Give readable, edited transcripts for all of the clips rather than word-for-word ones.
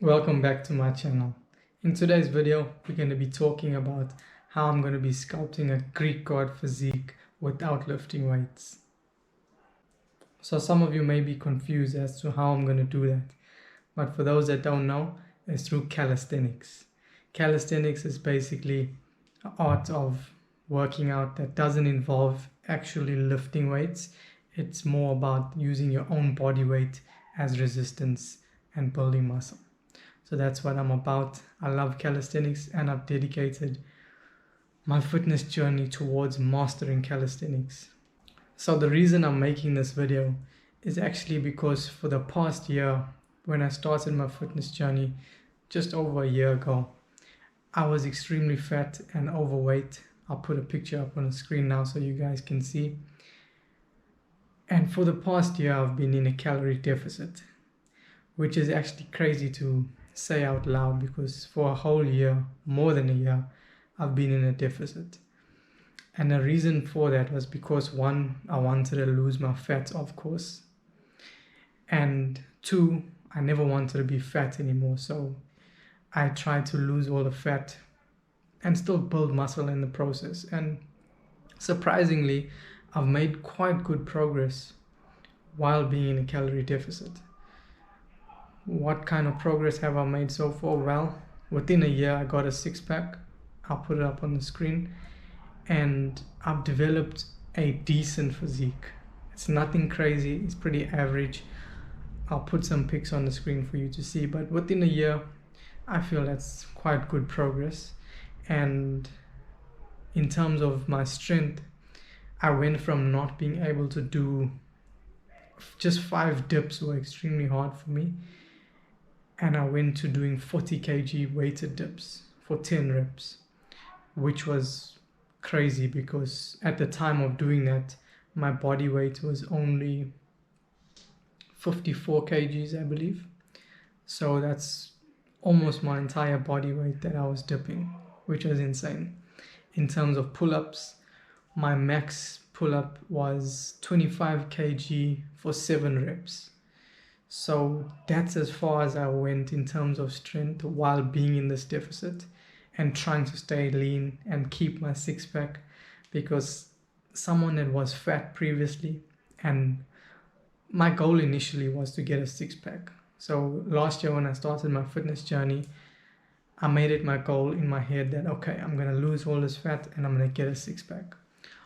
Welcome back to my channel. In today's video, we're going to be talking about how I'm going to be sculpting a Greek god physique without lifting weights. So some of you may be confused as to how I'm going to do that. But for those that don't know, it's through calisthenics. Calisthenics is basically an art of working out that doesn't involve actually lifting weights. It's more about using your own body weight as resistance and building muscle. So that's what I'm about. I love calisthenics and I've dedicated my fitness journey towards mastering calisthenics. So the reason I'm making this video is actually because for the past year, when I started my fitness journey just over a year ago, I was extremely fat and overweight. I'll put a picture up on the screen now so you guys can see. And for the past year, I've been in a calorie deficit, which is actually crazy to say out loud because for a whole year, more than a year, I've been in a deficit. And the reason for that was because one, I wanted to lose my fat, of course. And two, I never wanted to be fat anymore. So I tried to lose all the fat and still build muscle in the process. And surprisingly, I've made quite good progress while being in a calorie deficit. What kind of progress have I made so far? Well, within a year, I got a six-pack. I'll put it up on the screen. And I've developed a decent physique. It's nothing crazy. It's pretty average. I'll put some pics on the screen for you to see. But within a year, I feel that's quite good progress. And in terms of my strength, I went from not being able to do just 5 dips were extremely hard for me. And I went to doing 40 kg weighted dips for 10 reps, which was crazy because at the time of doing that, my body weight was only 54 kgs, I believe. So that's almost my entire body weight that I was dipping, which was insane. In terms of pull-ups, my max pull-up was 25 kg for 7 reps. So that's as far as I went in terms of strength while being in this deficit and trying to stay lean and keep my six-pack, because someone that was fat previously, and my goal initially was to get a six-pack. So last year when I started my fitness journey, I made it my goal in my head that, okay, I'm going to lose all this fat and I'm going to get a six-pack.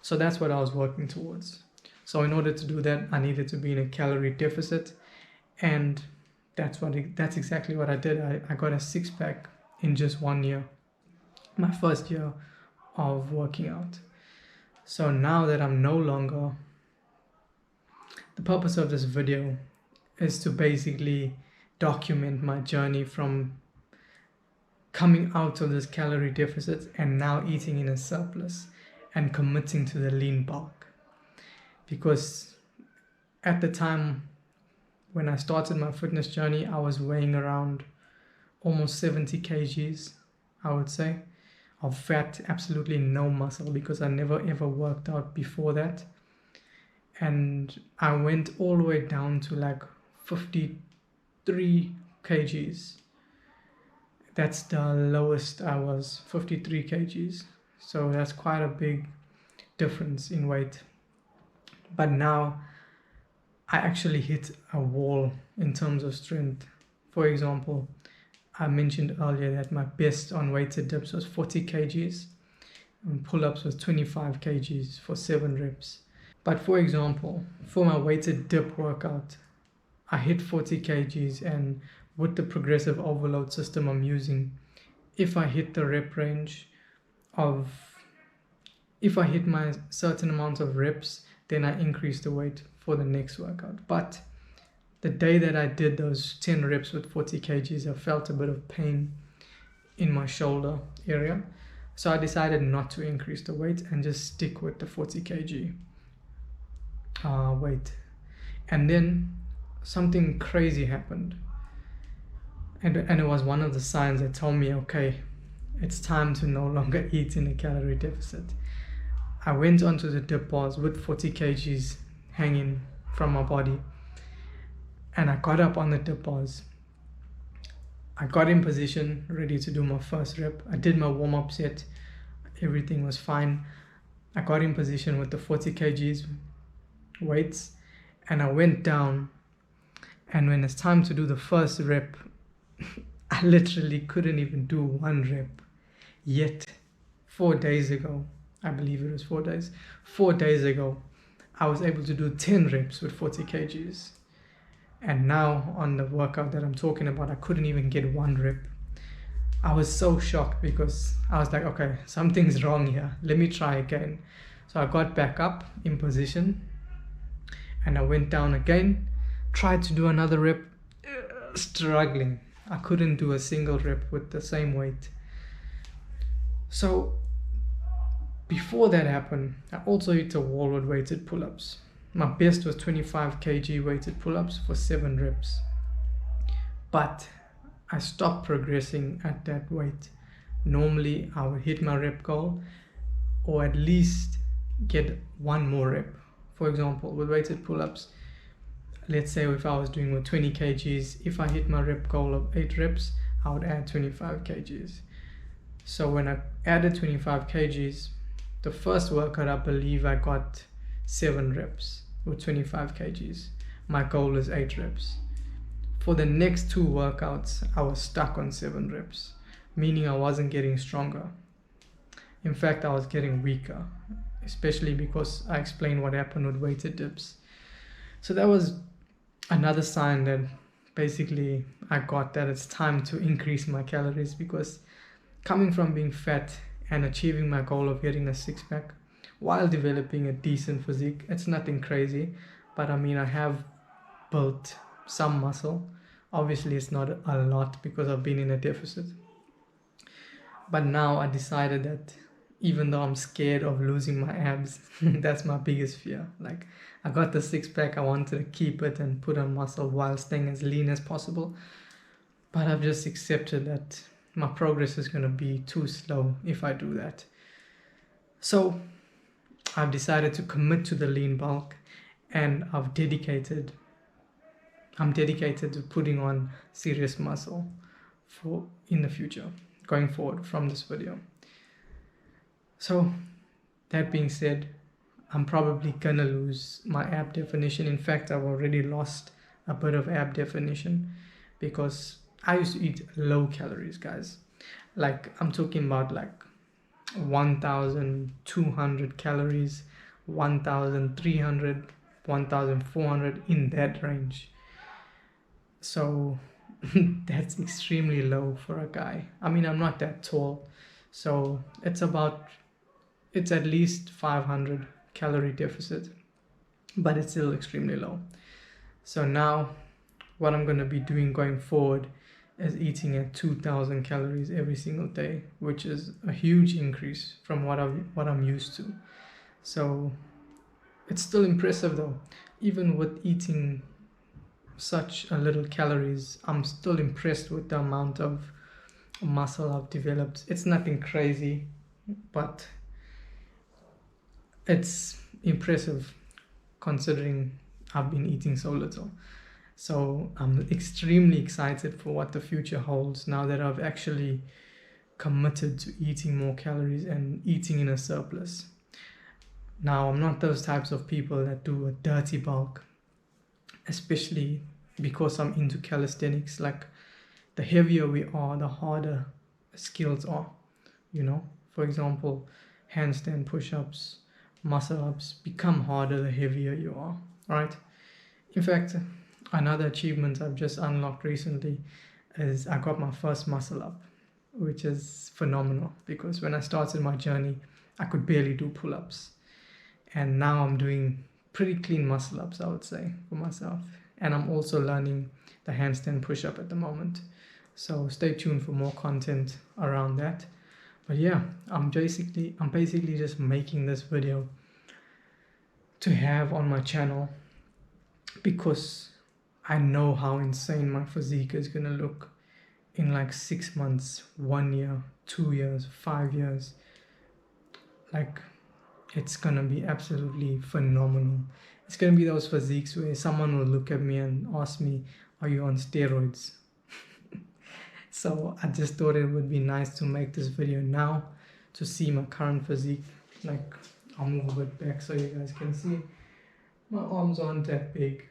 So that's what I was working towards. So in order to do that, I needed to be in a calorie deficit. And that's exactly what I did. I got a six-pack in just 1 year, my first year of working out. So now that I'm no longer, the purpose of this video is to basically document my journey from coming out of this calorie deficit and now eating in a surplus and committing to the lean bulk. Because at the time when I started my fitness journey, I was weighing around almost 70 kgs, I would say, of fat, absolutely no muscle, because I never ever worked out before that. And I went all the way down to like 53 kgs. That's the lowest I was, 53 kgs. So that's quite a big difference in weight. But now I actually hit a wall in terms of strength. For example, I mentioned earlier that my best on weighted dips was 40 kgs and pull-ups was 25 kgs for 7 reps. But for example, for my weighted dip workout, I hit 40 kgs, and with the progressive overload system I'm using, if I hit the rep range of, if I hit my certain amount of reps, then I increase the weight for the next workout. But the day that I did those 10 reps with 40 kgs, I felt a bit of pain in my shoulder area. So I decided not to increase the weight and just stick with the 40 kg weight. And then something crazy happened. And it was one of the signs that told me, okay, it's time to no longer eat in a calorie deficit. I went onto the dip bars with 40 kgs hanging from my body, and I got up on the dip bars I got in position, ready to do my first rep. I did my warm-up set. Everything was fine. I got in position with the 40 kgs weights, and I went down. And when it's time to do the first rep, I literally couldn't even do one rep. Yet 4 days ago, I believe it was 4 days, 4 days ago, I was able to do 10 reps with 40 kgs. And now on the workout that I'm talking about, I couldn't even get one rep. I was so shocked because I was like, okay, something's wrong here. Let me try again. So I got back up in position and I went down again, tried to do another rep, struggling. I couldn't do a single rep with the same weight. So before that happened, I also hit a wall with weighted pull-ups. My best was 25 kg weighted pull-ups for 7 reps. But I stopped progressing at that weight. Normally I would hit my rep goal or at least get one more rep. For example, with weighted pull-ups, let's say if I was doing with 20 kgs, if I hit my rep goal of 8 reps, I would add 25 kgs. So when I added 25 kgs, the first workout, I believe I got 7 reps with 25 kgs. My goal is 8 reps. For the next 2 workouts, I was stuck on 7 reps, meaning I wasn't getting stronger. In fact, I was getting weaker, especially because I explained what happened with weighted dips. So that was another sign that basically I got that it's time to increase my calories, because coming from being fat and achieving my goal of getting a 6-pack while developing a decent physique, it's nothing crazy, but I mean, I have built some muscle. Obviously it's not a lot because I've been in a deficit, but now I decided that even though I'm scared of losing my abs, that's my biggest fear. Like, I got the 6-pack, I wanted to keep it and put on muscle while staying as lean as possible, but I've just accepted that my progress is going to be too slow if I do that. So I've decided to commit to the lean bulk, and I'm dedicated to putting on serious muscle for in the future, going forward from this video. So that being said, I'm probably gonna lose my ab definition. In fact, I've already lost a bit of ab definition because I used to eat low calories, guys. Like, I'm talking about like 1,200 calories, 1,300, 1,400, in that range. So that's extremely low for a guy. I mean, I'm not that tall, so it's at least 500 calorie deficit, but it's still extremely low. So now what I'm going to be doing going forward is eating at 2,000 calories every single day, which is a huge increase from what I'm used to. So it's still impressive though. Even with eating such a little calories, I'm still impressed with the amount of muscle I've developed. It's nothing crazy, but it's impressive considering I've been eating so little. So I'm extremely excited for what the future holds now that I've actually committed to eating more calories and eating in a surplus. Now, I'm not those types of people that do a dirty bulk, especially because I'm into calisthenics. Like, the heavier we are, the harder skills are, you know. For example, handstand push-ups, muscle-ups become harder the heavier you are, right? In fact, another achievement I've just unlocked recently is I got my first muscle-up, which is phenomenal, because when I started my journey, I could barely do pull-ups. And now I'm doing pretty clean muscle-ups, I would say, for myself. And I'm also learning the handstand push-up at the moment. So stay tuned for more content around that. But yeah, I'm basically just making this video to have on my channel because I know how insane my physique is gonna look in like 6 months, 1 year, 2 years, 5 years. Like, it's gonna be absolutely phenomenal. It's gonna be those physiques where someone will look at me and ask me, are you on steroids? So I just thought it would be nice to make this video now to see my current physique. Like, I'll move a bit back so you guys can see. My arms aren't that big.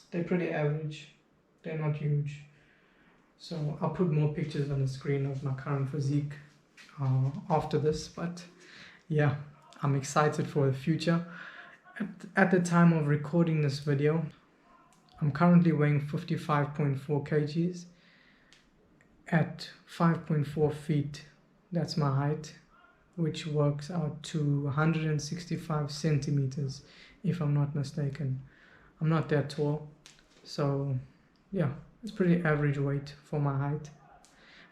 They're pretty average. They're not huge. So I'll put more pictures on the screen of my current physique after this. But yeah, I'm excited for the future. At the time of recording this video, I'm currently weighing 55.4 kgs at 5.4 feet. That's my height, which works out to 165 centimeters, if I'm not mistaken. I'm not that tall, so yeah, it's pretty average weight for my height.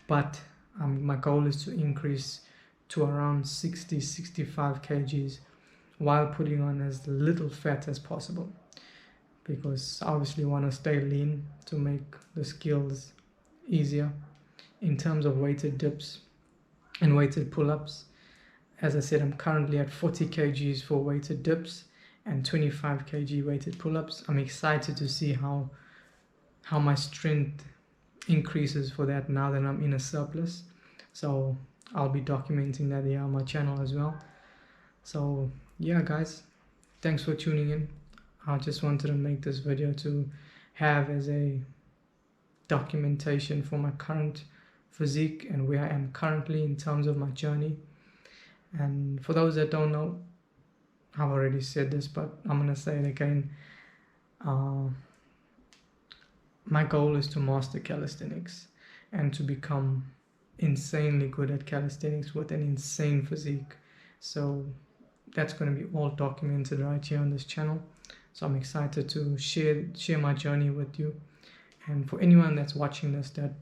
But my goal is to increase to around 60-65 kgs while putting on as little fat as possible, because I obviously want to stay lean to make the skills easier. In terms of weighted dips and weighted pull-ups, as I said, I'm currently at 40 kgs for weighted dips and 25 kg weighted pull-ups. I'm excited to see how my strength increases for that now that I'm in a surplus. So I'll be documenting that here on my channel as well. So yeah guys, thanks for tuning in. I just wanted to make this video to have as a documentation for my current physique and where I am currently in terms of my journey. And for those that don't know, I've already said this, but I'm gonna say it again. My goal is to master calisthenics and to become insanely good at calisthenics with an insane physique. So that's going to be all documented right here on this channel. So I'm excited to share my journey with you. And for anyone that's watching this that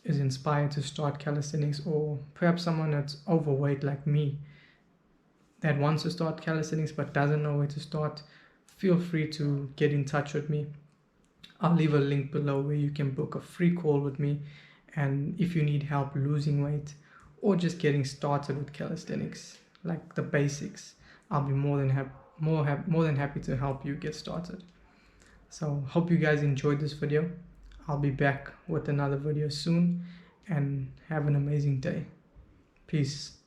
is inspired to start calisthenics, or perhaps someone that's overweight like me that wants to start calisthenics but doesn't know where to start, feel free to get in touch with me. I'll leave a link below where you can book a free call with me. And if you need help losing weight or just getting started with calisthenics, like the basics, I'll be more than happy to help you get started. So hope you guys enjoyed this video. I'll be back with another video soon, and have an amazing day. Peace.